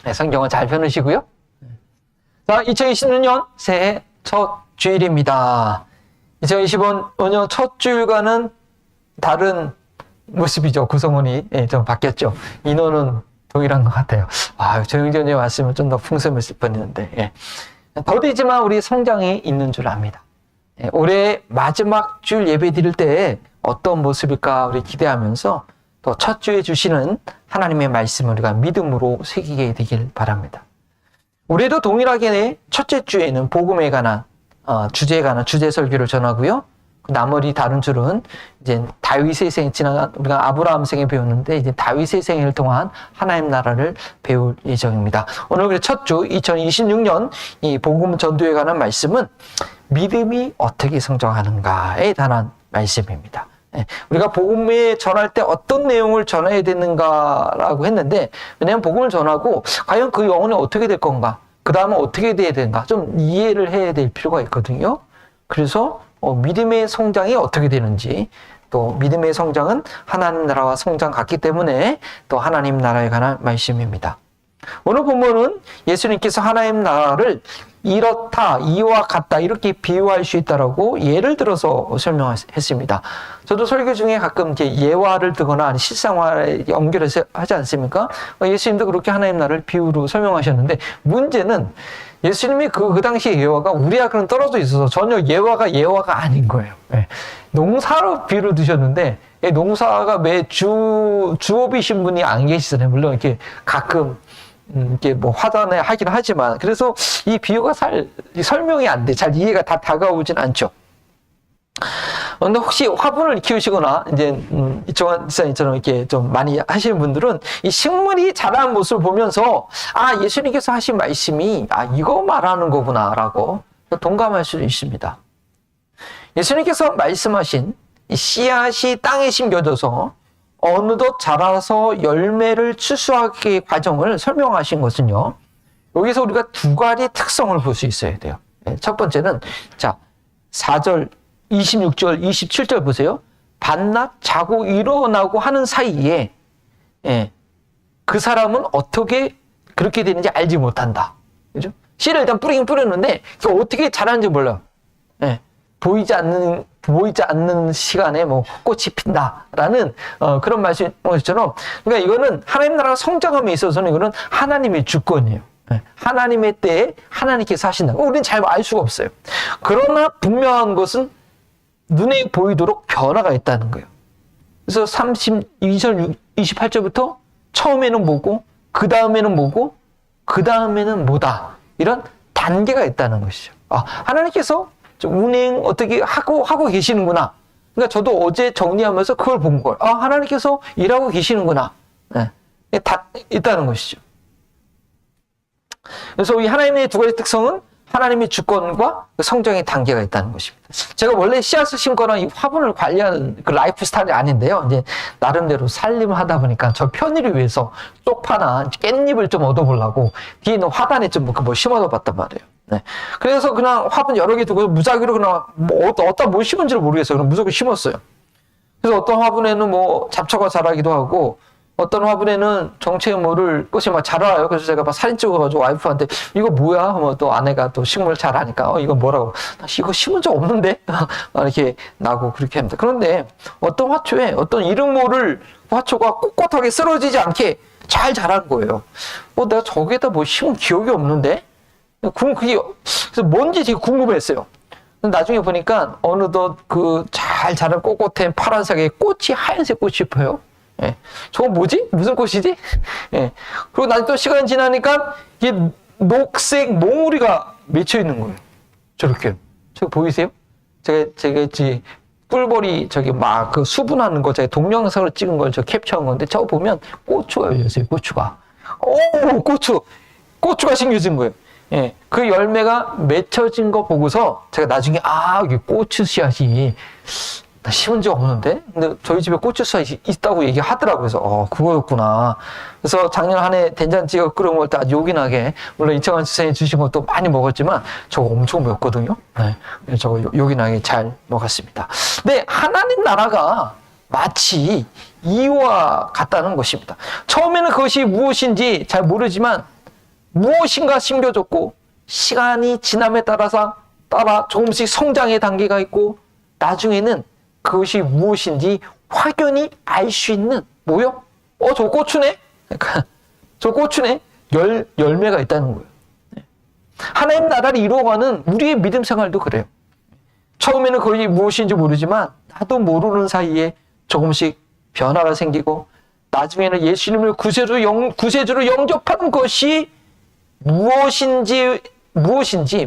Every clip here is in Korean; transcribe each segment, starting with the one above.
네, 성경은 잘 펴놓으시고요. 자, 2026년 새해 첫 주일입니다. 2025년 첫 주일과는 다른 모습이죠. 구성원이 좀 바뀌었죠. 인원은 동일한 것 같아요. 조영전에 왔으면 좀 더 풍성했을 뻔했는데, 더디지만 우리 성장이 있는 줄 압니다. 올해 마지막 주일 예배 드릴 때 어떤 모습일까 우리 기대하면서 또 첫 주에 주시는 하나님의 말씀을 우리가 믿음으로 새기게 되길 바랍니다. 올해도 동일하게 첫째 주에는 복음에 관한 주제에 관한 주제 설교를 전하고요. 나머지 다른 줄은 이제 다윗의 생, 지난 우리가 아브라함 생에 배웠는데 이제 다윗의 생애를 통한 하나님 나라를 배울 예정입니다. 오늘 첫 주 2026년 이 복음 전도에 관한 말씀은 믿음이 어떻게 성장하는가에 관한 말씀입니다. 우리가 복음에 전할 때 어떤 내용을 전해야 되는가라고 했는데, 왜냐하면 복음을 전하고 과연 그 영혼이 어떻게 될 건가, 그 다음에 어떻게 돼야 되는가 좀 이해를 해야 될 필요가 있거든요. 그래서 믿음의 성장이 어떻게 되는지, 또 믿음의 성장은 하나님 나라와 성장 같기 때문에 또 하나님 나라에 관한 말씀입니다. 오늘 본문은 예수님께서 하나님 나라를 이렇다, 이와 같다 이렇게 비유할 수 있다라고 예를 들어서 설명했습니다. 저도 설교 중에 가끔 이제 예화를 들거나 실상화에 연결해서 하지 않습니까? 예수님도 그렇게 하나님 나라를 비유로 설명하셨는데, 문제는 예수님이 그 당시의 예화가 우리하고는 떨어져 있어서 전혀 예화가 아닌 거예요. 농사로 비유를 드셨는데, 농사가 매 주업이신 분이 안 계시잖아요. 물론 이렇게 가끔 이게 뭐 화단에 하긴 하지만, 그래서 이 비유가 설명이 안 돼. 잘 이해가 다 다가오진 않죠. 근데 혹시 화분을 키우시거나 이제 이종환 지사님처럼 이렇게 좀 많이 하시는 분들은 이 식물이 자라는 모습을 보면서 예수님께서 하신 말씀이 이거 말하는 거구나라고 동감할 수도 있습니다. 예수님께서 말씀하신 이 씨앗이 땅에 심겨져서 어느덧 자라서 열매를 추수하기 과정을 설명하신 것은요, 여기서 우리가 두 가지 특성을 볼 수 있어야 돼요. 첫 번째는 4절, 26절, 27절 보세요. 밤낮 자고 일어나고 하는 사이에 그 사람은 어떻게 그렇게 되는지 알지 못한다. 그죠? 씨를 일단 뿌리긴 뿌렸는데 그게 어떻게 자라는지 몰라요. 보이지 않는 시간에 뭐 꽃이 핀다라는 그런 말씀처럼, 그러니까 이거는 하나님 나라가 성장함에 있어서는 이거는 하나님의 주권이에요. 하나님의 때에 하나님께서 하신다. 우리는 잘 알 수가 없어요. 그러나 분명한 것은 눈에 보이도록 변화가 있다는 거예요. 그래서 28절부터 처음에는 뭐고, 그 다음에는 뭐고, 그 다음에는 뭐다. 이런 단계가 있다는 것이죠. 하나님께서 운행 어떻게 하고 계시는구나. 그러니까 저도 어제 정리하면서 그걸 본 거예요. 하나님께서 일하고 계시는구나. 다 있다는 것이죠. 그래서 이 하나님의 두 가지 특성은 하나님의 주권과 성장의 단계가 있다는 것입니다. 제가 원래 씨앗을 심거나 이 화분을 관리하는 그 라이프 스타일이 아닌데요. 이제 나름대로 살림을 하다 보니까 저 편의를 위해서 쪽파나 깻잎을 좀 얻어보려고 뒤에 있는 화단에 좀 심어둬 봤단 말이에요. 그래서 그냥 화분 여러 개 두고 무작위로 그냥 어디다 뭘 심은지를 모르겠어요. 그냥 무조건 심었어요. 그래서 어떤 화분에는 뭐 잡초가 자라기도 하고, 어떤 화분에는 정체에 모를 것이 막 자라요. 그래서 제가 막 사진 찍어가지고 와이프한테 이거 뭐야? 하면 또 아내가 또 식물 잘 아니까 이거 뭐라고? 나 이거 심은 적 없는데? 이렇게 나고 그렇게 합니다. 그런데 어떤 화초에 어떤 이름 모를 화초가 꼿꼿하게 쓰러지지 않게 잘 자란 거예요. 내가 저기에다 뭐 심은 기억이 없는데? 그게 그래서 뭔지 되게 궁금했어요. 나중에 보니까 어느덧 그 잘 자란 꼿꼿한 파란색의 꽃이 하얀색 꽃이 펴요. 저건 뭐지? 무슨 꽃이지? 그리고 나중에 또 시간이 지나니까 이게 녹색 몽우리가 맺혀 있는 거예요. 저렇게. 저기 보이세요? 제가 있지 꿀벌이 저기 막 그 수분하는 거 제가 동영상으로 찍은 걸 저 캡처한 건데, 저거 보면 고추가 열렸어요. 고추가. 고추가 생겨진 거예요. 그 열매가 맺혀진 거 보고서 제가 나중에 이게 고추 씨앗이 나 심은 적 없는데? 근데 저희 집에 고추 씨앗이 있다고 얘기하더라고요. 그래서 그거였구나. 그래서 작년 한 해 된장찌개 끓여 먹을 때 아주 요긴하게, 물론 이창환 선생님이 주신 것도 많이 먹었지만 저거 엄청 맵거든요. 저거 요긴하게 잘 먹었습니다. 근데 하나님 나라가 마치 이와 같다는 것입니다. 처음에는 그것이 무엇인지 잘 모르지만 무엇인가 심겨졌고 시간이 지남에 따라 조금씩 성장의 단계가 있고 나중에는 그것이 무엇인지 확연히 알 수 있는 뭐요? 저 고추네? 저 고추네? 열매가 있다는 거예요. 하나님 나라를 이루어가는 우리의 믿음 생활도 그래요. 처음에는 그것이 무엇인지 모르지만 나도 모르는 사이에 조금씩 변화가 생기고 나중에는 예수님을 구세주로 영접하는 것이 무엇인지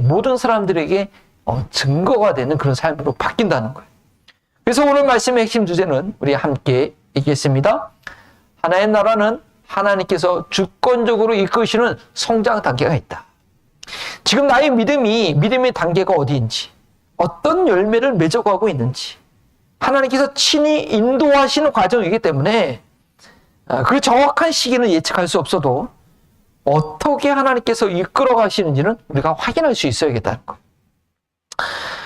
모든 사람들에게 증거가 되는 그런 삶으로 바뀐다는 거예요. 그래서 오늘 말씀의 핵심 주제는 우리 함께 읽겠습니다. 하나의 나라는 하나님께서 주권적으로 이끄시는 성장 단계가 있다. 지금 나의 믿음의 단계가 어디인지, 어떤 열매를 맺어가고 있는지 하나님께서 친히 인도하시는 과정이기 때문에 그 정확한 시기는 예측할 수 없어도 어떻게 하나님께서 이끌어 가시는지는 우리가 확인할 수 있어야겠다는 것.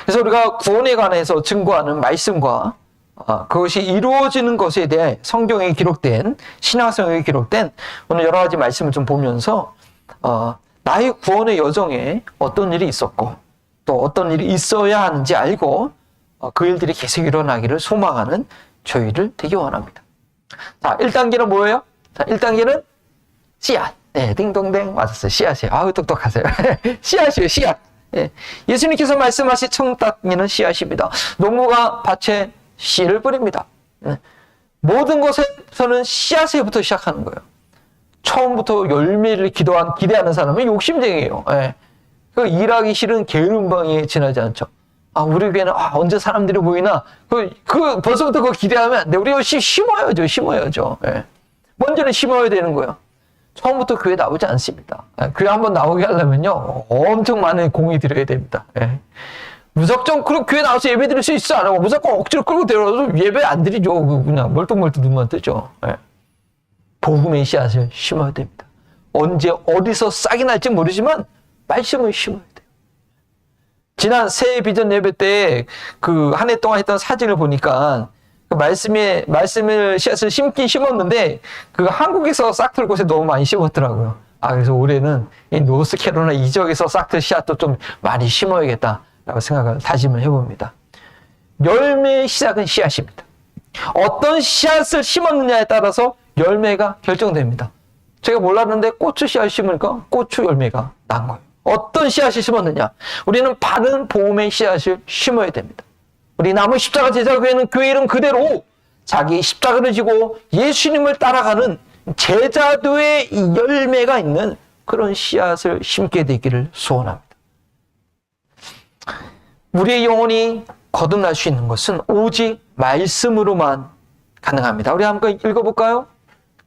그래서 우리가 구원에 관해서 증거하는 말씀과 그것이 이루어지는 것에 대해 성경에 기록된, 신약성경에 기록된 오늘 여러 가지 말씀을 좀 보면서 나의 구원의 여정에 어떤 일이 있었고 또 어떤 일이 있어야 하는지 알고 그 일들이 계속 일어나기를 소망하는 저희를 되게 원합니다. 자, 1단계는 뭐예요? 자, 1단계는 씨앗. 네, 딩동댕 맞았어요. 씨앗이에요. 아우, 똑똑하세요. 씨앗이에요, 씨앗. 네. 예수님께서 말씀하신 첫 단계는 씨앗입니다. 농부가 밭에 씨를 뿌립니다. 네. 모든 것에서는 씨앗에부터 시작하는 거예요. 처음부터 열매를 기대하는 사람은 욕심쟁이에요. 네. 일하기 싫은 게으름방에 지나지 않죠. 우리 교회는 언제 사람들이 모이나 벌써부터 그거 기대하면 안 돼. 우리가 심어야죠. 네. 먼저는 심어야 되는 거예요. 처음부터 교회 나오지 않습니다. 교회 한번 나오게 하려면요 엄청 많은 공이 들여야 됩니다. 네. 무작정 교회 나와서 예배 드릴 수 있어 안 하고 무조건 억지로 끌고 데려와서 예배 안 드리죠. 그냥 멀뚱멀뚱 눈만 뜨죠. 네. 복음의 씨앗을 심어야 됩니다. 언제 어디서 싹이 날지 모르지만 말씀을 심어야 돼요. 지난 새해 비전 예배 때 한 해 동안 했던 사진을 보니까 그 말씀을 씨앗을 심긴 심었는데 한국에서 싹틀 곳에 너무 많이 심었더라고요. 그래서 올해는 이 노스캐롤라이나 이 지역에서 싹틀 씨앗도 좀 많이 심어야겠다라고 생각을 다짐을 해봅니다. 열매의 시작은 씨앗입니다. 어떤 씨앗을 심었느냐에 따라서 열매가 결정됩니다. 제가 몰랐는데 고추 씨앗을 심으니까 고추 열매가 난 거예요. 어떤 씨앗을 심었느냐? 우리는 바른 복음의 씨앗을 심어야 됩니다. 우리 남은 십자가 제자교회는 교회 이름 그대로 자기 십자가를 지고 예수님을 따라가는 제자도의 열매가 있는 그런 씨앗을 심게 되기를 소원합니다. 우리의 영혼이 거듭날 수 있는 것은 오직 말씀으로만 가능합니다. 우리 한번 읽어볼까요?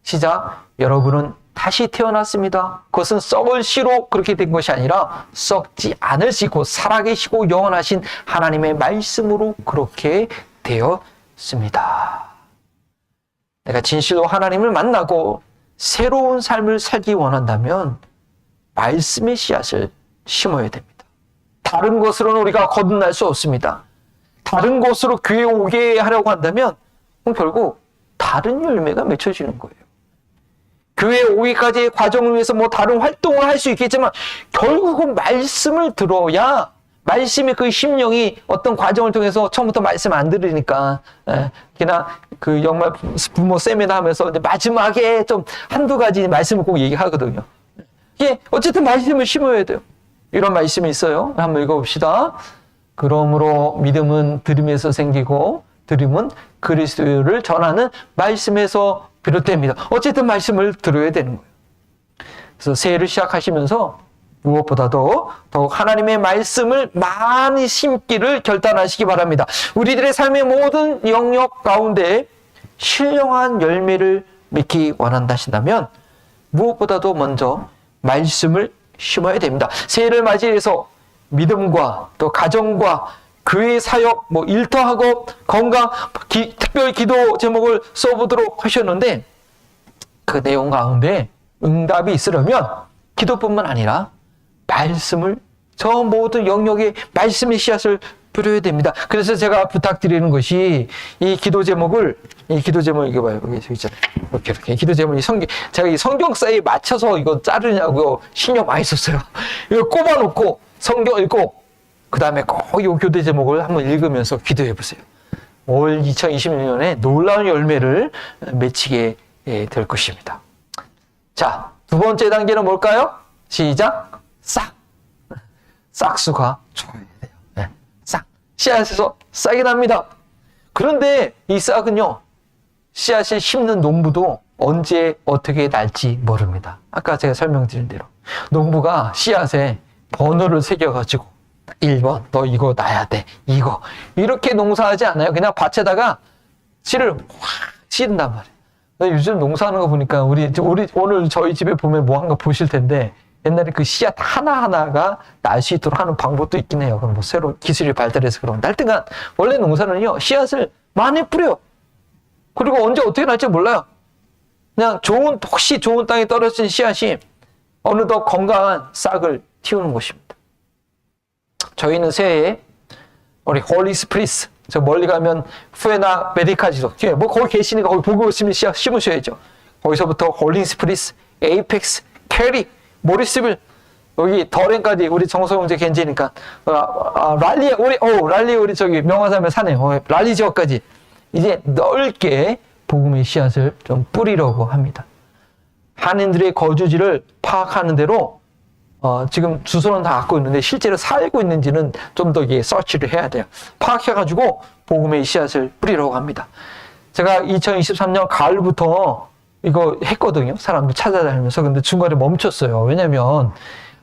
시작. 여러분은 다시 태어났습니다. 그것은 썩을 씨로 그렇게 된 것이 아니라 썩지 않을 씨, 곧 살아계시고 영원하신 하나님의 말씀으로 그렇게 되었습니다. 내가 진실로 하나님을 만나고 새로운 삶을 살기 원한다면 말씀의 씨앗을 심어야 됩니다. 다른 것으로는 우리가 거듭날 수 없습니다. 다른 곳으로 교회에 오게 하려고 한다면 결국 다른 열매가 맺혀지는 거예요. 교회에 오기까지의 과정을 위해서 다른 활동을 할 수 있겠지만 결국은 말씀을 들어야 말씀이 그 심령이 어떤 과정을 통해서 처음부터 말씀 안 들으니까 그냥 정말 부모 세미나 하면서 마지막에 좀 한두 가지 말씀을 꼭 얘기하거든요. 어쨌든 말씀을 심어야 돼요. 이런 말씀이 있어요. 한번 읽어봅시다. 그러므로 믿음은 들음에서 생기고 들음은 그리스도를 전하는 말씀에서 비롯됩니다. 어쨌든 말씀을 들어야 되는 거예요. 그래서 새해를 시작하시면서 무엇보다도 더욱 하나님의 말씀을 많이 심기를 결단하시기 바랍니다. 우리들의 삶의 모든 영역 가운데 신령한 열매를 맺기 원한다신다면 무엇보다도 먼저 말씀을 심어야 됩니다. 새해를 맞이해서 믿음과 또 가정과 교회 사역, 일터학업, 건강, 특별 기도 제목을 써보도록 하셨는데 그 내용 가운데 응답이 있으려면 기도뿐만 아니라 말씀을 저 모든 영역에 말씀의 씨앗을 뿌려야 됩니다. 그래서 제가 부탁드리는 것이 이 기도 제목을 이거 봐요. 여기 있잖아요. 이렇게 기도 제목이 제가 이 성경사에 맞춰서 이거 자르냐고 신경 많이 썼어요. 이거 꼽아놓고 성경 읽고 그 다음에 꼭 이 교대 제목을 한번 읽으면서 기도해 보세요. 올 2026년에 놀라운 열매를 맺히게 될 것입니다. 자, 두 번째 단계는 뭘까요? 시작. 싹수가 좋아야 돼요. 네. 씨앗에서 싹이 납니다. 그런데 이 싹은요, 씨앗을 심는 농부도 언제 어떻게 날지 모릅니다. 아까 제가 설명드린 대로 농부가 씨앗에 번호를 새겨가지고 1번 너 이거 놔야 돼. 이거 이렇게 농사하지 않아요. 그냥 밭에다가 씨를 확 씻는단 말이에요. 요즘 농사하는 거 보니까 우리 오늘 저희 집에 보면 뭐 한 거 보실 텐데 옛날에 그 씨앗 하나하나가 날 수 있도록 하는 방법도 있긴 해요. 그럼 뭐 새로 기술이 발달해서 그런. 하여튼간 원래 농사는요 씨앗을 많이 뿌려요. 그리고 언제 어떻게 날지 몰라요. 그냥 혹시 좋은 땅에 떨어진 씨앗이 어느덧 건강한 싹을 틔우는 것입니다. 저희는 새해에 우리 홀리 스프리스, 저 멀리 가면 푸에나 메디카지도 뭐 거기 계시니까 거기 보고 있으면 씨앗 심으셔야죠. 거기서부터 홀리 스프리스, 에이펙스, 캐리, 모리스빌, 여기 더렌까지 우리 정성형제 겐지니까 랄리 우리 저기 명화산에 사네. 랄리 지역까지 이제 넓게 복음의 씨앗을 좀 뿌리려고 합니다. 한인들의 거주지를 파악하는 대로 지금 주소는 다 갖고 있는데 실제로 살고 있는지는 좀 더 서치를 해야 돼요. 파악해가지고 복음의 씨앗을 뿌리려고 합니다. 제가 2023년 가을부터 이거 했거든요. 사람들 찾아다니면서. 근데 중간에 멈췄어요. 왜냐면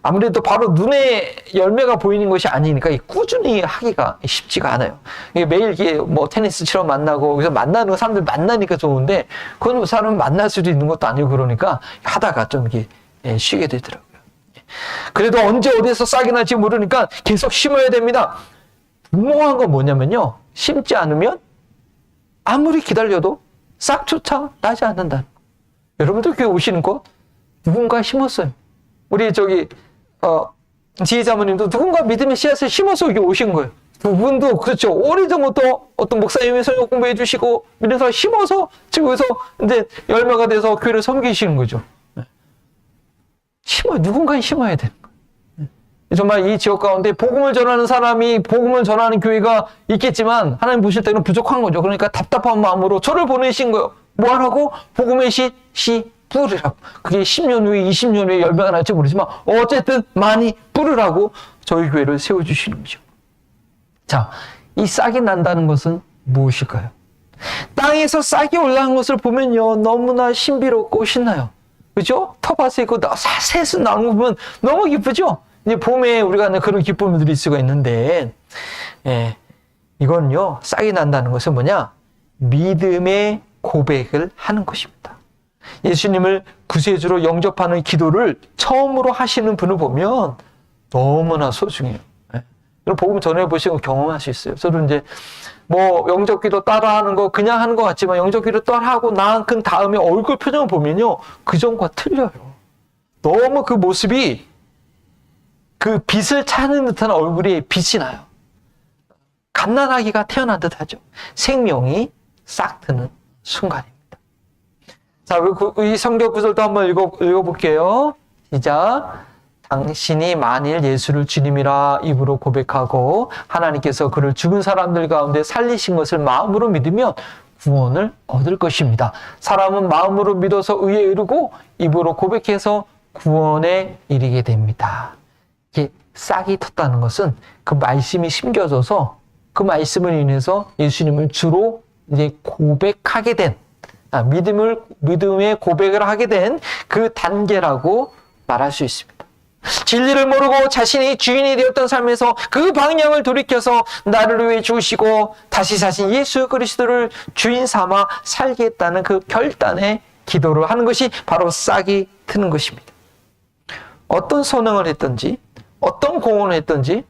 아무래도 바로 눈에 열매가 보이는 것이 아니니까 꾸준히 하기가 쉽지가 않아요. 매일 이게 뭐 테니스처럼 만나고 그래서 만나는 사람들 만나니까 좋은데 그건 사람 만날 수도 있는 것도 아니고 그러니까 하다가 좀 이렇게 쉬게 되더라고요. 그래도 언제 어디에서 싹이 날지 모르니까 계속 심어야 됩니다. 분명한 건 뭐냐면요. 심지 않으면 아무리 기다려도 싹조차 나지 않는다는 거. 여러분들 교회 오시는 거 누군가 심었어요. 우리 지혜자모님도 누군가 믿음의 씨앗을 심어서 여기 오신 거예요. 두 분도 그렇죠. 오래전부터 어떤 목사님이 성경 공부해 주시고 믿음을 심어서 지금 여기서 이제 열매가 돼서 교회를 섬기시는 거죠. 누군가 심어야 되는 거예요. 정말 이 지역 가운데 복음을 전하는 사람이 복음을 전하는 교회가 있겠지만 하나님 보실 때는 부족한 거죠. 그러니까 답답한 마음으로 저를 보내신 거예요. 뭐 하라고? 복음의 씨 뿌리라고. 그게 10년 후에 20년 후에 열매가 날지 모르지만 어쨌든 많이 뿌리라고 저희 교회를 세워주시는 거죠. 자, 이 싹이 난다는 것은 무엇일까요? 땅에서 싹이 올라온 것을 보면요 너무나 신비롭고 신나요. 그죠? 텃밭에 있고 새순 나는 거 보면 너무 기쁘죠? 이제 봄에 우리가 그런 기쁨을 누릴 수가 있는데 이건요 싹이 난다는 것은 뭐냐? 믿음의 고백을 하는 것입니다. 예수님을 구세주로 영접하는 기도를 처음으로 하시는 분을 보면 너무나 소중해요. 여러분 복음 전해보시고 경험할 수 있어요. 저도 이제 뭐 영접기도 따라하는 거 그냥 하는 것 같지만 영접기도 따라하고 나은 다음에 얼굴 표정을 보면요 그 전과 틀려요. 너무 그 모습이 그 빛을 찾는 듯한 얼굴에 빛이 나요. 갓난아기가 태어난 듯 하죠. 생명이 싹 트는 순간입니다. 자, 이 성경 구절도 한번 읽어볼게요. 시작. 당신이 만일 예수를 주님이라 입으로 고백하고 하나님께서 그를 죽은 사람들 가운데 살리신 것을 마음으로 믿으면 구원을 얻을 것입니다. 사람은 마음으로 믿어서 의에 이르고 입으로 고백해서 구원에 이르게 됩니다. 이게 싹이 텄다는 것은 그 말씀이 심겨져서 그 말씀을 인해서 예수님을 주로 이제 고백하게 된 믿음의 고백을 하게 된 그 단계라고 말할 수 있습니다. 진리를 모르고 자신이 주인이 되었던 삶에서 그 방향을 돌이켜서 나를 위해 죽으시고 다시 사신 예수 그리스도를 주인 삼아 살겠다는 그 결단의 기도를 하는 것이 바로 싹이 트는 것입니다. 어떤 선행을 했든지 어떤 공헌을 했든지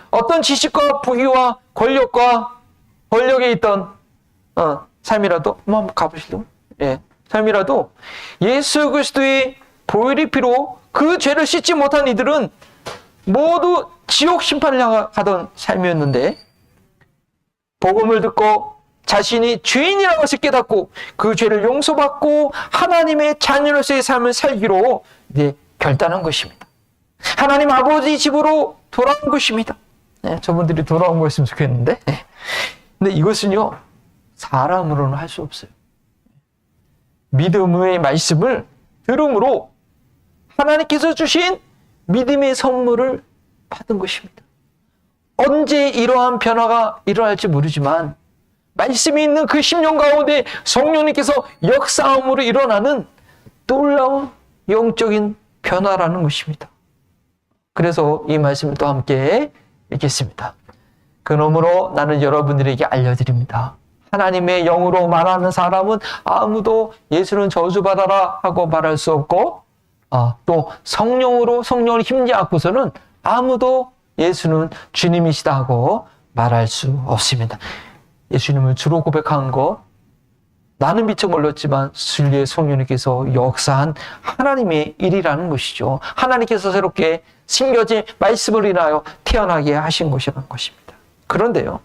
어떤 지식과 부귀와 권력에 있던 삶이라도 한번 가보실래요? 삶이라도 예수 그리스도의 보혈의 피로 그 죄를 씻지 못한 이들은 모두 지옥 심판을 향하던 삶이었는데 복음을 듣고 자신이 죄인이라는 것을 깨닫고 그 죄를 용서받고 하나님의 자녀로서의 삶을 살기로 이제 결단한 것입니다. 하나님 아버지 집으로 돌아온 것입니다. 네, 저분들이 돌아온 거였으면 좋겠는데 네. 근데 이것은요 사람으로는 할 수 없어요. 믿음의 말씀을 들음으로 하나님께서 주신 믿음의 선물을 받은 것입니다. 언제 이러한 변화가 일어날지 모르지만 말씀이 있는 그 10년 가운데 성령님께서 역사함으로 일어나는 놀라운 영적인 변화라는 것입니다. 그래서 이 말씀을 또 함께 읽겠습니다. 그러므로 나는 여러분들에게 알려드립니다. 하나님의 영으로 말하는 사람은 아무도 예수는 저주받아라 하고 말할 수 없고 또 성령을 힘지 않고서는 아무도 예수는 주님이시다 하고 말할 수 없습니다. 예수님을 주로 고백한 것, 나는 미처 몰랐지만 순리의 성령님께서 역사한 하나님의 일이라는 것이죠. 하나님께서 새롭게 심겨진 말씀을 인하여 태어나게 하신 것이라는 것입니다. 그런데요,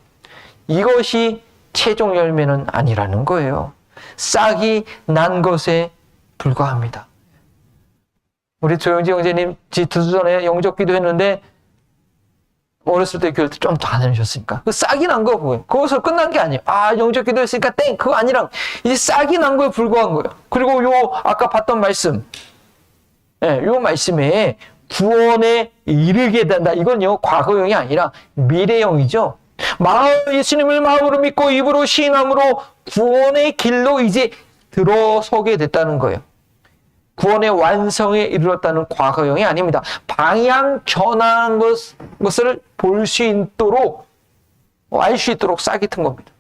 이것이 최종 열매는 아니라는 거예요. 싹이 난 것에 불과합니다. 우리 조영지 형제님 2주 전에 영접 기도했는데 어렸을 때 교회 좀 더 안 다니셨으니까 그 싹이 난 거 보여요. 그것으로 끝난 게 아니에요. 영접 기도했으니까 땡! 그거 아니라 이제 싹이 난 거에 불과한 거예요. 그리고 아까 봤던 말씀, 요 말씀에 구원에 이르게 된다. 이건요 과거형이 아니라 미래형이죠. 예수님을 마음으로 믿고 입으로 시인함으로 구원의 길로 이제 들어서게 됐다는 거예요. 구원의 완성에 이르렀다는 과거형이 아닙니다. 방향 전환한 것을 볼 수 있도록, 알 수 있도록 싹이 튼 겁니다.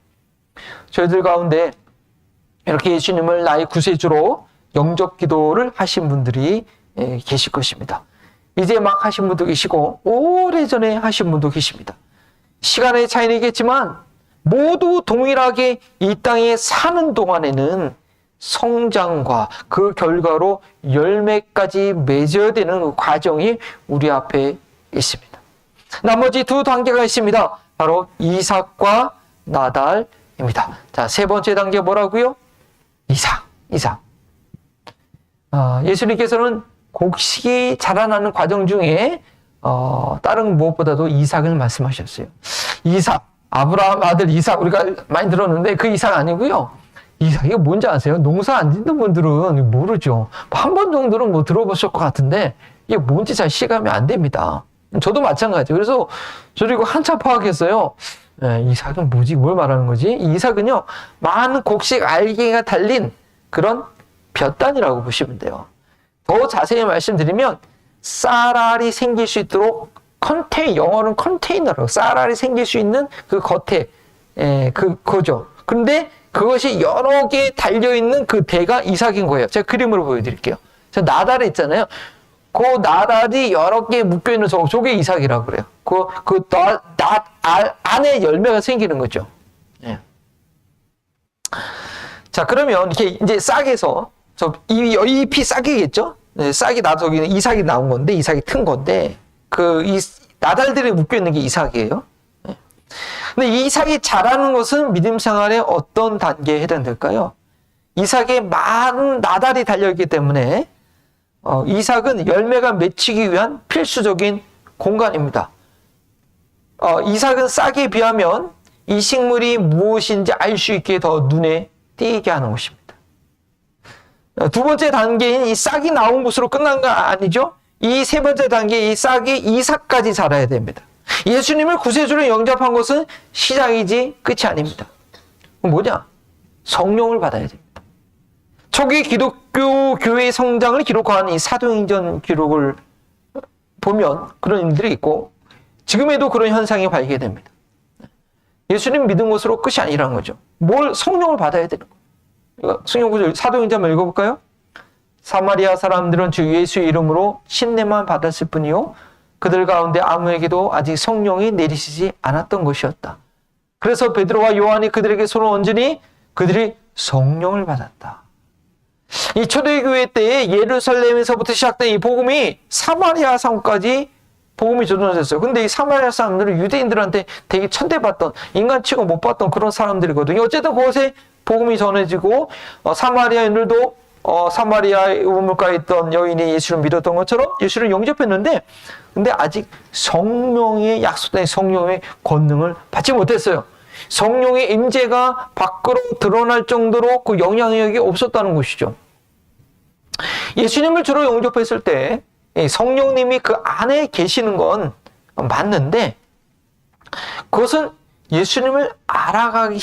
저희들 가운데 이렇게 예수님을 나의 구세주로 영접 기도를 하신 분들이 계실 것입니다. 이제 막 하신 분도 계시고 오래전에 하신 분도 계십니다. 시간의 차이는 모두 동일하게 이 땅에 사는 동안에는 성장과 그 결과로 열매까지 맺어야 되는 그 과정이 우리 앞에 있습니다. 나머지 두 단계가 있습니다. 바로 이삭과 나달입니다. 자, 세 번째 단계 뭐라고요? 이삭. 예수님께서는 곡식이 자라나는 과정 중에 다른 무엇보다도 이삭을 말씀하셨어요. 이삭, 아브라함 아들 이삭, 우리가 많이 들었는데 그 이삭 아니고요. 이삭이 뭔지 아세요? 농사 안 짓는 분들은 모르죠. 한 번 정도는 들어보실 것 같은데 이게 뭔지 잘 실감이 안 됩니다. 저도 마찬가지예요. 그래서 저도 이거 한참 파악했어요. 이삭은 뭐지? 뭘 말하는 거지? 이삭은요, 많은 곡식 알갱이가 달린 그런 볕단이라고 보시면 돼요. 더 자세히 말씀드리면 쌀알이 생길 수 있도록 영어로는 컨테이너라고, 쌀알이 생길 수 있는 그 겉에 그거죠. 근데 그것이 여러 개 달려있는 그 대가 이삭인 거예요. 제가 그림으로 보여드릴게요. 저 나달에 있잖아요. 그 나달이 여러 개 묶여있는 저게 이삭이라고 그래요. 안에 열매가 생기는 거죠. 예. 자, 그러면 이렇게 이제 싹에서, 이 잎이 싹이겠죠? 네, 싹이 저기는 이삭이 나온 건데, 이삭이 튼 건데, 이 나달들이 묶여있는 게 이삭이에요. 근데 이삭이 자라는 것은 믿음 생활의 어떤 단계에 해당될까요? 이삭에 많은 나달이 달려있기 때문에 이삭은 열매가 맺히기 위한 필수적인 공간입니다. 이삭은 싹에 비하면 이 식물이 무엇인지 알 수 있게 더 눈에 띄게 하는 것입니다. 두 번째 단계인 이 싹이 나온 곳으로 끝난 거 아니죠? 이 세 번째 단계 이 싹이 이삭까지 자라야 됩니다. 예수님을 구세주로 영접한 것은 시작이지 끝이 아닙니다. 뭐냐? 성령을 받아야 됩니다. 초기 기독교 교회의 성장을 기록한 이 사도행전 기록을 보면 그런 일들이 있고 지금에도 그런 현상이 발견됩니다. 예수님 믿은 것으로 끝이 아니라는 거죠. 성령을 받아야 되는 거예요. 성령 구절 사도행전 한번 읽어볼까요? 사마리아 사람들은 주 예수의 이름으로 신뢰만 받았을 뿐이요 그들 가운데 아무에게도 아직 성령이 내리시지 않았던 것이었다. 그래서 베드로와 요한이 그들에게 손을 얹으니 그들이 성령을 받았다. 이 초대교회 때에 예루살렘에서부터 시작된 이 복음이 사마리아 성까지 복음이 전도됐어요. 근데 이 사마리아 사람들은 유대인들한테 되게 천대받던, 인간치고 못 봤던 그런 사람들이거든요. 어쨌든 그곳에 복음이 전해지고 사마리아인들도 사마리아의 우물가에 있던 여인이 예수를 믿었던 것처럼 예수를 영접했는데, 근데 아직 성령의 약속된 성령의 권능을 받지 못했어요. 성령의 임재가 밖으로 드러날 정도로 그 영향력이 없었다는 것이죠. 예수님을 주로 영접했을 때 성령님이 그 안에 계시는 건 맞는데, 그것은 예수님을 알아가기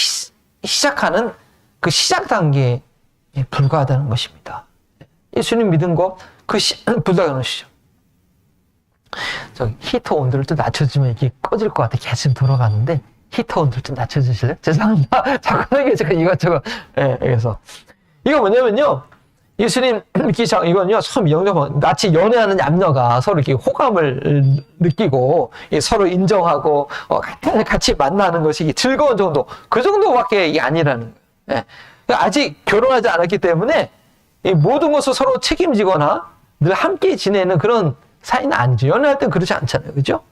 시작하는 그 시작 단계에 불과하다는 것입니다. 예수님 믿은 거 불가하는 것이죠. 히터 온도를 좀 낮춰주면 이게 꺼질 것 같아. 계속 돌아가는데 히터 온도를 좀 낮춰주실래요? 죄송합니다. 자꾸 이게 제가 이것저것. 그래서 이거 뭐냐면요, 예수님 믿기 시작, 이건요, 처음 영접하면 마치 연애하는 남녀가 서로 이렇게 호감을 느끼고 서로 인정하고 같이 만나는 것이 즐거운 정도, 그 정도밖에 이게 아니라는 거예요. 아직 결혼하지 않았기 때문에 이 모든 것을 서로 책임지거나 늘 함께 지내는 그런 사이는 아니죠. 연애할 땐 그렇지 않잖아요. 그죠?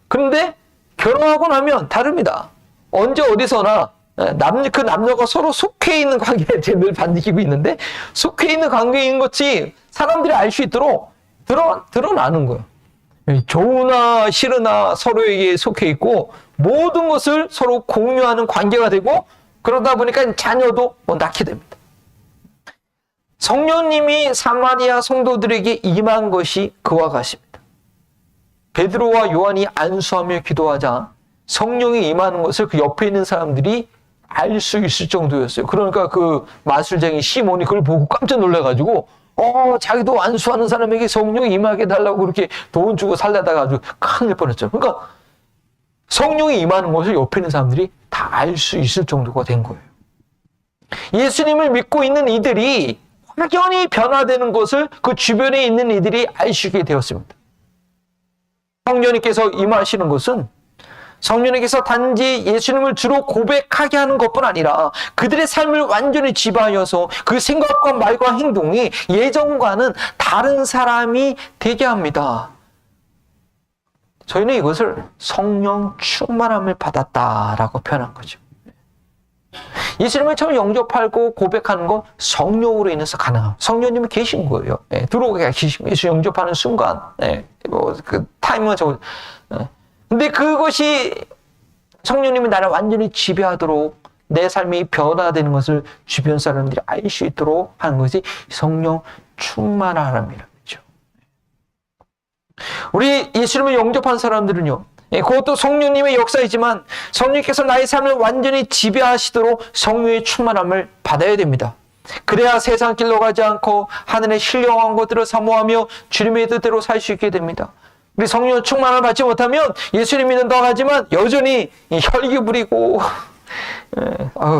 그런데 결혼하고 나면 다릅니다. 언제 어디서나 그 남녀가 서로 속해 있는 관계에 늘 반기고 있는데, 속해 있는 관계인 것이 사람들이 알 수 있도록 드러나는 거예요. 좋으나 싫으나 서로에게 속해 있고 모든 것을 서로 공유하는 관계가 되고, 그러다 보니까 자녀도 낳게 됩니다. 성령님이 사마리아 성도들에게 임한 것이 그와 같습니다. 베드로와 요한이 안수하며 기도하자 성령이 임하는 것을 그 옆에 있는 사람들이 알 수 있을 정도였어요. 그러니까 그 마술쟁이 시몬이 그걸 보고 깜짝 놀라가지고 자기도 안수하는 사람에게 성령이 임하게 달라고 그렇게 돈 주고 살려다가 아주 큰일 날 뻔했죠. 그러니까 성령이 임하는 것을 옆에 있는 사람들이 다 알 수 있을 정도가 된 거예요. 예수님을 믿고 있는 이들이 확연히 변화되는 것을 그 주변에 있는 이들이 알 수 있게 되었습니다. 성령님께서 임하시는 것은 성령님께서 단지 예수님을 주로 고백하게 하는 것뿐 아니라 그들의 삶을 완전히 지배하여서 그 생각과 말과 행동이 예전과는 다른 사람이 되게 합니다. 저희는 이것을 성령 충만함을 받았다라고 표현한 거죠. 예수님을 처음 영접하고 고백하는 건 성령으로 인해서 가능합니다. 성령님이 계신 거예요. 들어오게 계시면 예수 영접하는 순간, 그 타이밍은 근데 그것이 성령님이 나를 완전히 지배하도록 내 삶이 변화되는 것을 주변 사람들이 알 수 있도록 하는 것이 성령 충만함이라는 거죠. 우리 예수님을 영접한 사람들은요, 그것도 성령님의 역사이지만 성령님께서 나의 삶을 완전히 지배하시도록 성령의 충만함을 받아야 됩니다. 그래야 세상 길로 가지 않고 하늘의 신령한 것들을 사모하며 주님의 뜻대로 살 수 있게 됩니다. 우리 성령 충만함을 받지 못하면 예수님 믿는다고 하지만 여전히 혈기 부리고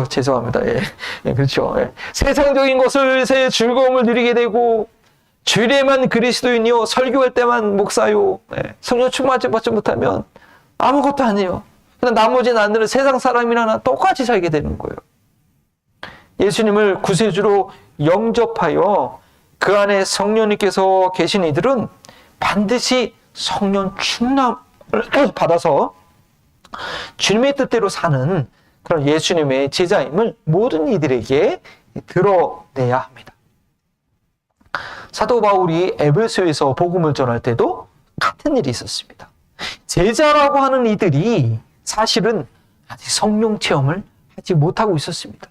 죄송합니다. 그렇죠. 세상적인 것을 즐거움을 누리게 되고 주일에만 그리스도인이요 설교할 때만 목사요. 성령 충만하지 받지 못하면 아무것도 아니에요. 그냥 나머지 나들은 세상 사람이랑 똑같이 살게 되는 거예요. 예수님을 구세주로 영접하여 그 안에 성령님께서 계신 이들은 반드시 성령 충만을 받아서 주님의 뜻대로 사는 그런 예수님의 제자임을 모든 이들에게 드러내야 합니다. 사도 바울이 에베소에서 복음을 전할 때도 같은 일이 있었습니다. 제자라고 하는 이들이 사실은 아직 성령 체험을 하지 못하고 있었습니다.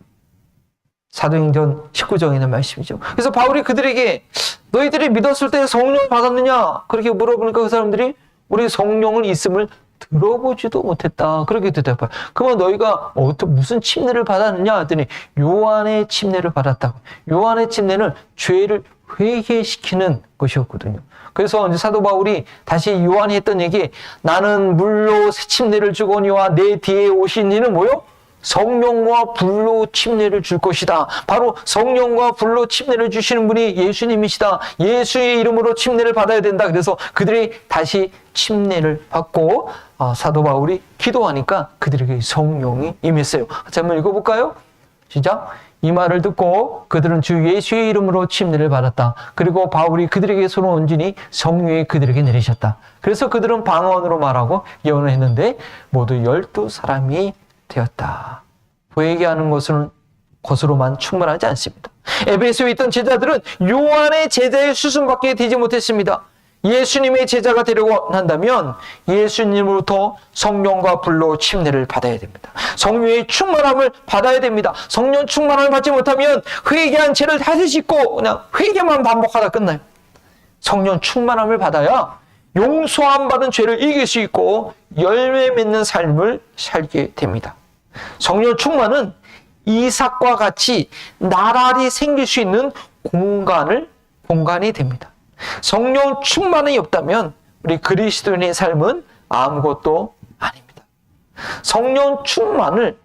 사도행전 19장에 있는 말씀이죠. 그래서 바울이 그들에게 너희들이 믿었을 때 성령을 받았느냐? 그렇게 물어보니까 그 사람들이 우리 성령을 있음을 들어보지도 못했다. 그렇게 대답해요. 그러면 너희가 무슨 침례를 받았느냐? 했더니 요한의 침례를 받았다고. 요한의 침례는 죄를 회개시키는 것이었거든요. 그래서 이제 사도 바울이 다시 요한이 했던 얘기, 나는 물로 새 침례를 주거니와 내 뒤에 오신 이는 뭐요? 성령과 불로 침례를 줄 것이다. 바로 성령과 불로 침례를 주시는 분이 예수님이시다. 예수의 이름으로 침례를 받아야 된다. 그래서 그들이 다시 침례를 받고 사도 바울이 기도하니까 그들에게 성령이 임했어요. 자, 한번 읽어볼까요? 시작. 이 말을 듣고 그들은 주 예수의 이름으로 침례를 받았다. 그리고 바울이 그들에게 손을 얹으니 성령이 그들에게 내리셨다. 그래서 그들은 방언으로 말하고 예언을 했는데 모두 12사람이 되었다. 보이게 하는 것으로만 충분하지 않습니다. 에베소에 있던 제자들은 요한의 제자의 수순밖에 되지 못했습니다. 예수님의 제자가 되려고 한다면 예수님으로부터 성령과 불로 침례를 받아야 됩니다. 성령의 충만함을 받아야 됩니다. 성령 충만함을 받지 못하면 회개한 죄를 다시 짓고 그냥 회개만 반복하다 끝나요. 성령 충만함을 받아야 용서함 받은 죄를 이길 수 있고 열매 맺는 삶을 살게 됩니다. 성령 충만은 이삭과 같이 나날이 생길 수 있는 공간이 됩니다. 성령 충만이 없다면 우리 그리스도인의 삶은 아무것도 아닙니다. 성령 충만을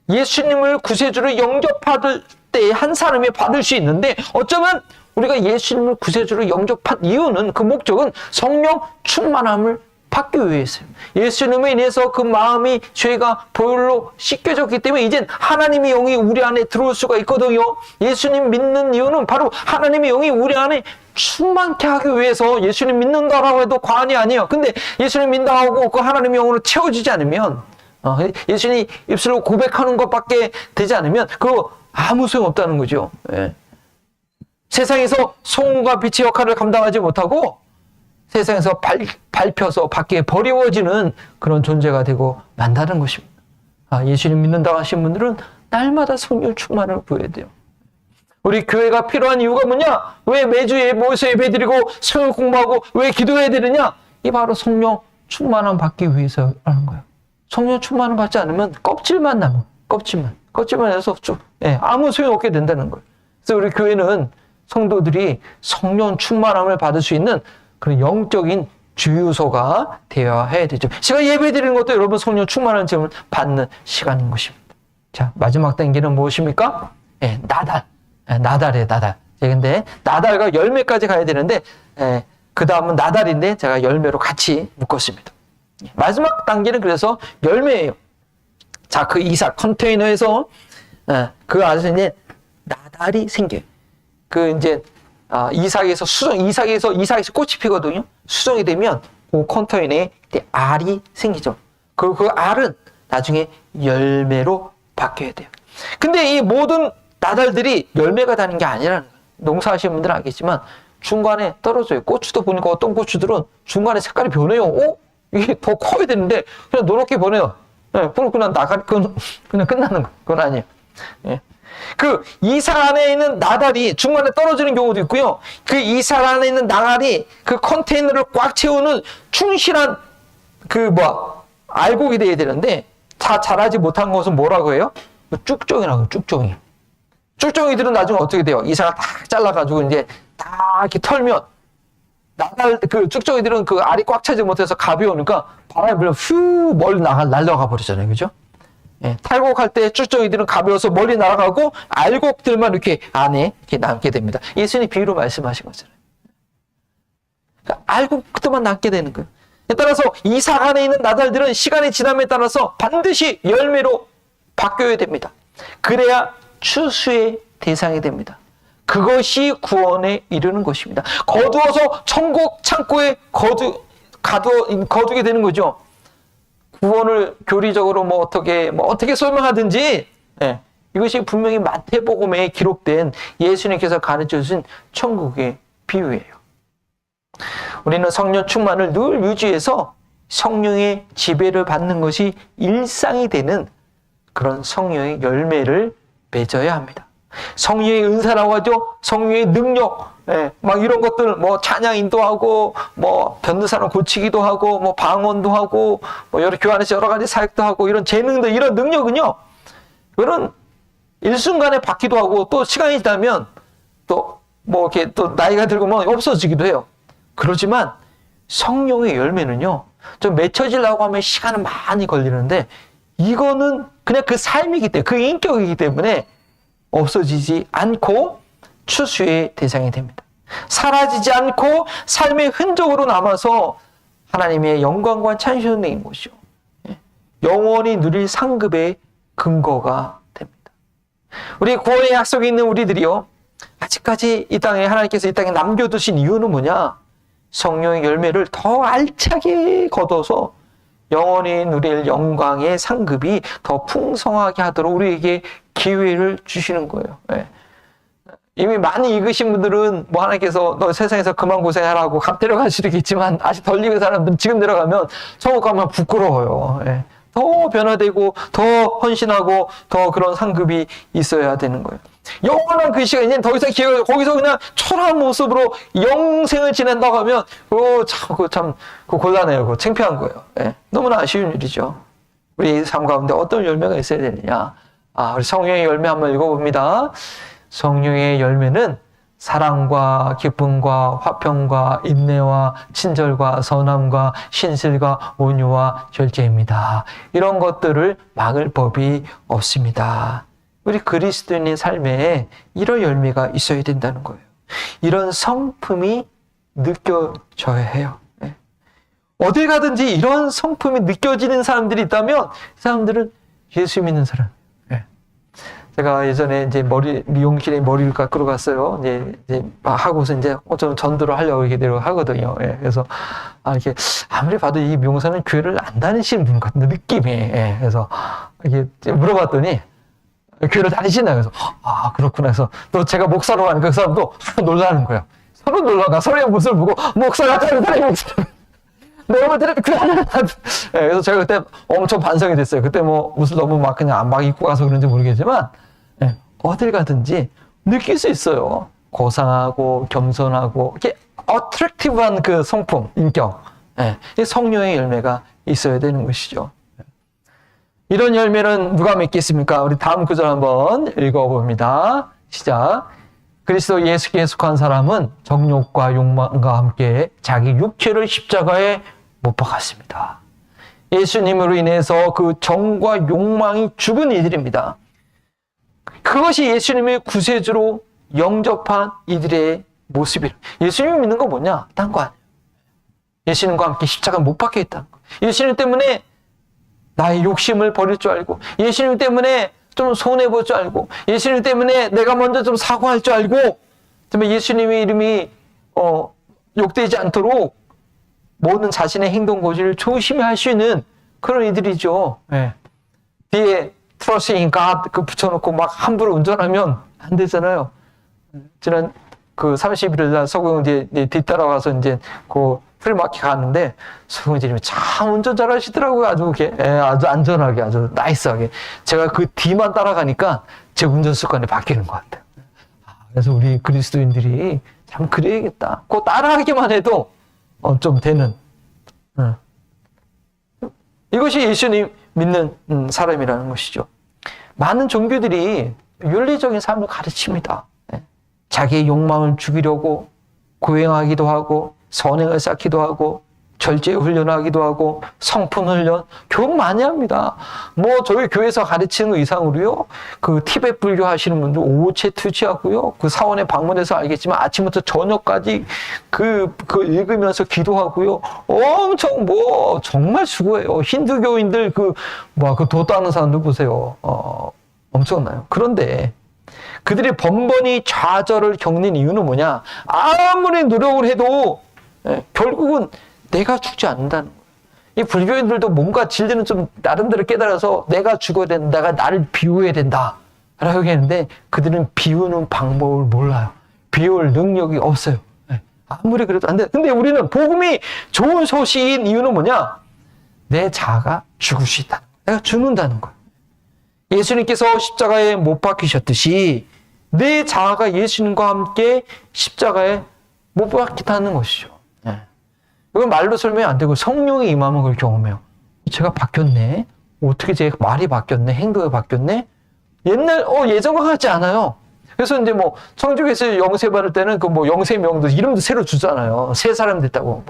예수님을 구세주로 영접받을 때 한 사람이 받을 수 있는데 어쩌면 우리가 예수님을 구세주로 영접한 이유는 그 목적은 성령 충만함을 받기 위해서요. 예수님에 인해서 그 마음이 죄가 보혈로 씻겨졌기 때문에 이젠 하나님의 영이 우리 안에 들어올 수가 있거든요. 예수님 믿는 이유는 바로 하나님의 영이 우리 안에 충만케 하기 위해서 예수님 믿는다라고 해도 과언이 아니에요. 근데 예수님 믿는다고 그 하나님의 영으로 채워지지 않으면 예수님 입술로 고백하는 것밖에 되지 않으면 그거 아무 소용없다는 거죠. 예. 세상에서 소금과 빛의 역할을 감당하지 못하고 세상에서 밟혀서 밖에 버리워지는 그런 존재가 되고 만다는 것입니다. 예수님 믿는다고 하신 분들은 날마다 성령 충만을 구해야 돼요. 우리 교회가 필요한 이유가 뭐냐? 왜 매주 모여서 예배드리고 성경 공부하고 왜 기도해야 되느냐? 이 바로 성령 충만함 받기 위해서라는 거예요. 성령 충만을 받지 않으면 껍질만 남아. 껍질만 해서 아무 소용없게 된다는 거예요. 그래서 우리 교회는 성도들이 성령 충만함을 받을 수 있는 그런 영적인 주유소가 되어야 해야 되죠. 제가 예배 드리는 것도 여러분 성령 충만한 점을 받는 시간인 것입니다. 자, 마지막 단계는 무엇입니까? 나달이에요, 나달. 근데 나달과 열매까지 가야 되는데, 그 다음은 나달인데 제가 열매로 같이 묶었습니다. 마지막 단계는 그래서 열매예요. 자, 그 이삭 컨테이너에서, 그 안에서 이제 나달이 생겨요. 이삭에서 꽃이 피거든요. 수정이 되면 그 컨테이너에 알이 생기죠. 그 알은 나중에 열매로 바뀌어야 돼요. 근데 이 모든 나달들이 열매가 다는 게 아니라는 거예요. 농사하시는 분들은 알겠지만 중간에 떨어져요. 고추도 보니까 어떤 고추들은 중간에 색깔이 변해요. 이게 더 커야 되는데 그냥 노랗게 변해요. 그럼 그냥 그냥 끝나는 거예요. 그건 아니에요. 그 이삭 안에 있는 나달이 중간에 떨어지는 경우도 있고요. 그 이삭 안에 있는 나달이 그 컨테이너를 꽉 채우는 충실한 알곡이 돼야 되는데 다 자라지 못한 것은 뭐라고 해요? 쭉종이라고, 쭉종이. 쭉종이들은 나중에 어떻게 돼요? 이삭을 딱 잘라가지고 이제 딱 이렇게 털면 그 쭉종이들은 그 알이 꽉 차지 못해서 가벼우니까 바람이 불면 후 멀리 날아가 버리잖아요. 그죠? 탈곡할 때 쭉종이들은 가벼워서 멀리 날아가고 알곡들만 이렇게 안에 이렇게 남게 됩니다. 예수님이 비유로 말씀하신 거잖아요. 그러니까 알곡들만 남게 되는 거예요. 따라서 이삭 안에 있는 나달들은 시간이 지남에 따라서 반드시 열매로 바뀌어야 됩니다. 그래야 추수의 대상이 됩니다. 그것이 구원에 이르는 것입니다. 거두어서 천국 창고에 거두게 되는 거죠. 구원을 교리적으로 어떻게 설명하든지 이것이 분명히 마태복음에 기록된 예수님께서 가르쳐 주신 천국의 비유예요. 우리는 성령 충만을 늘 유지해서 성령의 지배를 받는 것이 일상이 되는 그런 성령의 열매를 맺어야 합니다. 성령의 은사라고 하죠. 성령의 능력, 이런 것들, 찬양 인도하고, 병든 사람 고치기도 하고, 방언도 하고, 교회 안에서 여러 가지 사역도 하고, 이런 재능들, 이런 능력은요, 그런 일순간에 받기도 하고, 또 시간이 지나면, 이렇게 또 나이가 들고 없어지기도 해요. 그렇지만, 성령의 열매는요, 좀 맺혀지려고 하면 시간은 많이 걸리는데, 이거는 그냥 그 삶이기 때문에, 그 인격이기 때문에, 없어지지 않고 추수의 대상이 됩니다. 사라지지 않고 삶의 흔적으로 남아서 하나님의 영광과 찬송이 되는 것이죠. 영원히 누릴 상급의 근거가 됩니다. 우리 구원의 약속이 있는 우리들이요, 아직까지 이 땅에 하나님께서 이 땅에 남겨두신 이유는 뭐냐? 성령의 열매를 더 알차게 거둬서 영원히 누릴 영광의 상급이 더 풍성하게 하도록 우리에게 기회를 주시는 거예요. 예. 이미 많이 익으신 분들은 뭐 하나님께서 너 세상에서 그만 고생하라고 감 데려가시겠지만, 아직 덜 익은 사람들은 지금 내려가면 천국 가면 부끄러워요. 예. 더 변화되고 더 헌신하고 더 그런 상급이 있어야 되는 거예요. 영원한 그 시간, 이제 더 이상 기회가, 거기서 그냥 초라한 모습으로 영생을 지낸다고 하면 참 곤란해요. 그거 창피한 거예요. 예. 너무나 아쉬운 일이죠. 우리 삶 가운데 어떤 열매가 있어야 되느냐? 우리 성령의 열매 한번 읽어봅니다. 성령의 열매는 사랑과 기쁨과 화평과 인내와 친절과 선함과 신실과 온유와 절제입니다. 이런 것들을 막을 법이 없습니다. 우리 그리스도인의 삶에 이런 열매가 있어야 된다는 거예요. 이런 성품이 느껴져야 해요. 어딜 가든지 이런 성품이 느껴지는 사람들이 있다면 그 사람들은 예수 믿는 사람. 제가 예전에 이제 미용실에 머리를 깎으러 갔어요. 이제 하고서 이제 좀 전도를 하려고 이렇게 하거든요. 그래서 이렇게 아무리 봐도 이 미용사는 교회를 안 다니시는 분 같은 느낌이. 그래서 이렇게 물어봤더니 교회를 다니시나? 그래서 그렇구나. 그래서 또 제가 목사로 가니까 그 사람도 놀라는 거예요. 서로 놀라가 서로의 모습을 보고 목사가 다른 사람이 목사. 내가 볼 때는 그래서 제가 그때 엄청 반성이 됐어요. 그때 뭐 옷을 너무 그냥 막 입고 가서 그런지 모르겠지만, 어딜 가든지 느낄 수 있어요. 고상하고 겸손하고 이렇게 어트랙티브한 그 성품, 인격, 성령의 열매가 있어야 되는 것이죠. 이런 열매는 누가 맺겠습니까? 우리 다음 구절 한번 읽어봅니다. 시작. 그리스도 예수께 속한 사람은 정욕과 욕망과 함께 자기 육체를 십자가에 못 박았습니다. 예수님으로 인해서 그 정과 욕망이 죽은 이들입니다. 그것이 예수님의 구세주로 영접한 이들의 모습이에요. 예수님 믿는 거 뭐냐? 딴 거 아니에요. 예수님과 함께 십자가 못 박혀있다는 거. 예수님 때문에 나의 욕심을 버릴 줄 알고, 예수님 때문에 좀 손해볼 줄 알고, 예수님 때문에 내가 먼저 좀 사과할 줄 알고, 그다음에 예수님의 이름이 욕되지 않도록 모든 자신의 행동 고지를 조심히 할 수 있는 그런 이들이죠. 뒤에 Trust in God 붙여놓고 막 함부로 운전하면 안 되잖아요. 지난 그 31일 날 서구 이제 뒤따라와서 이제 그 프리마켓 가는데 서구님이 참 운전 잘하시더라고요. 아주 안전하게, 아주 나이스하게. 제가 그 뒤만 따라가니까 제 운전 습관이 바뀌는 것 같아요. 그래서 우리 그리스도인들이 참 그래야겠다. 그 따라하기만 해도 좀 되는. 이것이 예수님 믿는 사람이라는 것이죠. 많은 종교들이 윤리적인 삶을 가르칩니다. 자기의 욕망을 죽이려고 고행하기도 하고, 선행을 쌓기도 하고, 절제 훈련하기도 하고, 성품 훈련, 교육 많이 합니다. 뭐 저희 교회에서 가르치는 거 이상으로요, 그 티베트 불교 하시는 분들 오체 투지하고요, 그 사원에 방문해서 알겠지만 아침부터 저녁까지 그 읽으면서 기도하고요, 엄청 정말 수고해요. 힌두교인들 그 도 따는 사람들 보세요. 엄청나요. 그런데 그들이 번번이 좌절을 겪는 이유는 뭐냐? 아무리 노력을 해도 결국은 내가 죽지 않는다는 거예요. 이 불교인들도 뭔가 진리는 좀 나름대로 깨달아서 내가 죽어야 된다, 내가 나를 비워야 된다 라고 했는데 그들은 비우는 방법을 몰라요. 비울 능력이 없어요. 아무리 그래도 안 돼. 근데 우리는 복음이 좋은 소식인 이유는 뭐냐? 내 자아가 죽을 수 있다. 내가 죽는다는 거예요. 예수님께서 십자가에 못 박히셨듯이 내 자아가 예수님과 함께 십자가에 못 박히다는 것이죠. 이건 말로 설명이 안 되고 성령이 임하면 그걸 경험해요. 제가 바뀌었네. 어떻게 제 말이 바뀌었네. 행동이 바뀌었네. 예전과 같지 않아요. 그래서 이제 성주에서 영세 받을 때는 영세명도 이름도 새로 주잖아요. 새 사람 됐다고.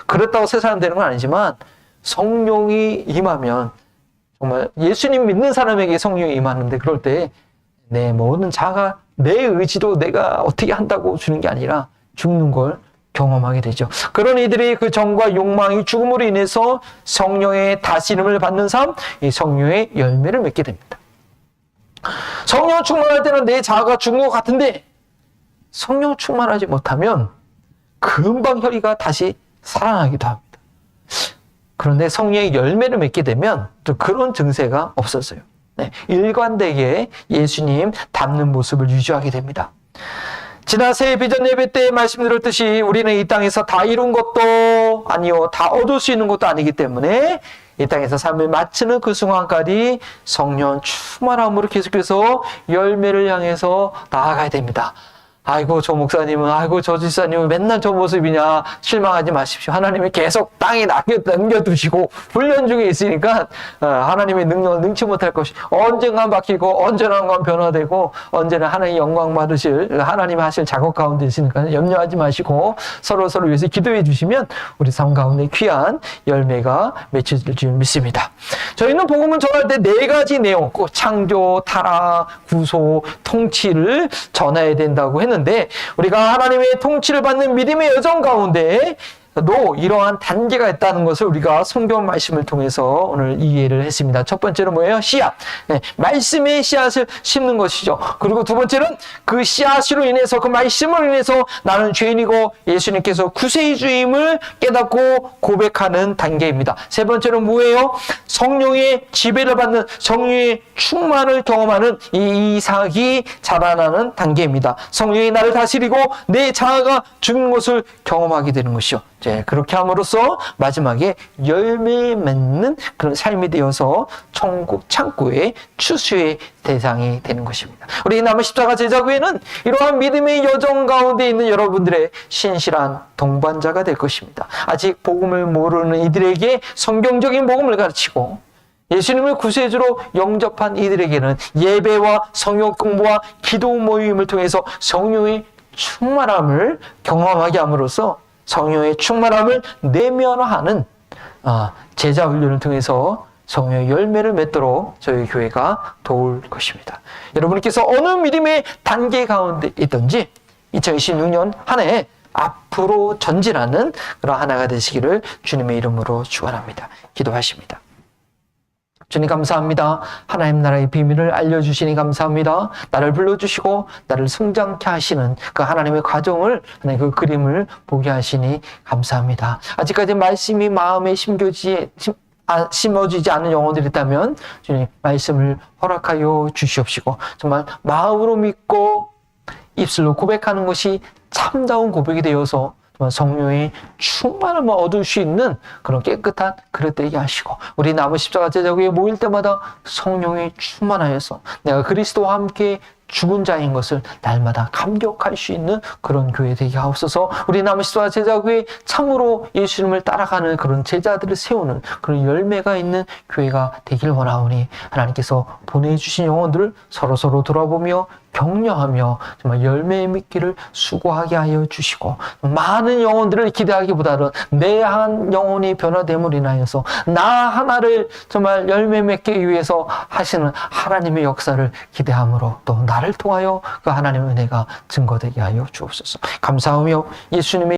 그랬다고 새 사람 되는 건 아니지만 성령이 임하면 정말 예수님 믿는 사람에게 성령이 임하는데 그럴 때 내 모든 자가 내 의지로 내가 어떻게 한다고 주는 게 아니라 죽는 걸 경험하게 되죠. 그런 이들이 그 정과 욕망이 죽음으로 인해서 성령의 다스림을 받는 삶, 이 성령의 열매를 맺게 됩니다. 성령 충만할 때는 내 자아가 죽은 것 같은데 성령 충만하지 못하면 금방 혈기가 다시 살아나기도 합니다. 그런데 성령의 열매를 맺게 되면 또 그런 증세가 없었어요. 네, 일관되게 예수님 닮는 모습을 유지하게 됩니다. 지난 새해 비전 예배 때 말씀드렸듯이 우리는 이 땅에서 다 이룬 것도 아니요, 다 얻을 수 있는 것도 아니기 때문에 이 땅에서 삶을 마치는 그 순간까지 성령 충만함으로 계속해서 열매를 향해서 나아가야 됩니다. 아이고 저 목사님은, 아이고 저 집사님은 맨날 저 모습이냐, 실망하지 마십시오. 하나님이 계속 땅에 남겨두시고 훈련 중에 있으니까 하나님의 능력을 능치 못할 것이 언젠간 바뀌고 언젠간 변화되고 언제나 하나님의 영광 받으실, 하나님 하실 작업 가운데 있으니까 염려하지 마시고 서로 위해서 기도해 주시면 우리 삶 가운데 귀한 열매가 맺혀질 줄 믿습니다. 저희는 복음을 전할 때 4가지 내용, 창조, 타락, 구소, 통치를 전해야 된다고 했는데 우리가 하나님의 통치를 받는 믿음의 여정 가운데 도 이러한 단계가 있다는 것을 우리가 성경 말씀을 통해서 오늘 이해를 했습니다. 첫 번째는 뭐예요? 씨앗. 네, 말씀의 씨앗을 심는 것이죠. 그리고 두 번째는 그 씨앗으로 인해서, 그 말씀으로 인해서 나는 죄인이고 예수님께서 구세주임을 깨닫고 고백하는 단계입니다. 세 번째는 뭐예요? 성령의 지배를 받는, 성령의 충만을 경험하는 이 이삭이 자라나는 단계입니다. 성령이 나를 다스리고 내 자아가 죽는 것을 경험하게 되는 것이죠. 그렇게 함으로써 마지막에 열매 맺는 그런 삶이 되어서 천국 창고의 추수의 대상이 되는 것입니다. 우리 남은 십자가 제자교회는 이러한 믿음의 여정 가운데 있는 여러분들의 신실한 동반자가 될 것입니다. 아직 복음을 모르는 이들에게 성경적인 복음을 가르치고 예수님을 구세주로 영접한 이들에게는 예배와 성경 공부와 기도 모임을 통해서 성령의 충만함을 경험하게 함으로써 성령의 충만함을 내면화하는 제자 훈련을 통해서 성령의 열매를 맺도록 저희 교회가 도울 것입니다. 여러분께서 어느 믿음의 단계 가운데 있든지 2026년 한 해 앞으로 전진하는 그런 하나가 되시기를 주님의 이름으로 축원합니다. 기도하십니다. 주님 감사합니다. 하나님 나라의 비밀을 알려주시니 감사합니다. 나를 불러주시고 나를 성장케 하시는 그 하나님의 과정을, 하나님 그 그림을 보게 하시니 감사합니다. 아직까지 말씀이 마음에 심어지지 않은 영혼들이 있다면 주님 말씀을 허락하여 주시옵시고 정말 마음으로 믿고 입술로 고백하는 것이 참다운 고백이 되어서 성령의 충만함을 얻을 수 있는 그런 깨끗한 그릇 되게 하시고 우리 남은 십자가 제자교회에 모일 때마다 성령이 충만하여서 내가 그리스도와 함께 죽은 자인 것을 날마다 감격할 수 있는 그런 교회 되게 하옵소서. 우리 남은 십자가 제자교회 참으로 예수님을 따라가는 그런 제자들을 세우는 그런 열매가 있는 교회가 되길 원하오니 하나님께서 보내주신 영혼들을 서로 돌아보며 격려하며 정말 열매 맺기를 수고하게 하여 주시고 많은 영혼들을 기대하기보다는 내 한 영혼이 변화됨으로 인하여서 나 하나를 정말 열매 맺기 위해서 하시는 하나님의 역사를 기대함으로 또 나를 통하여 그 하나님의 은혜가 증거되게 하여 주옵소서. 감사하며 예수님의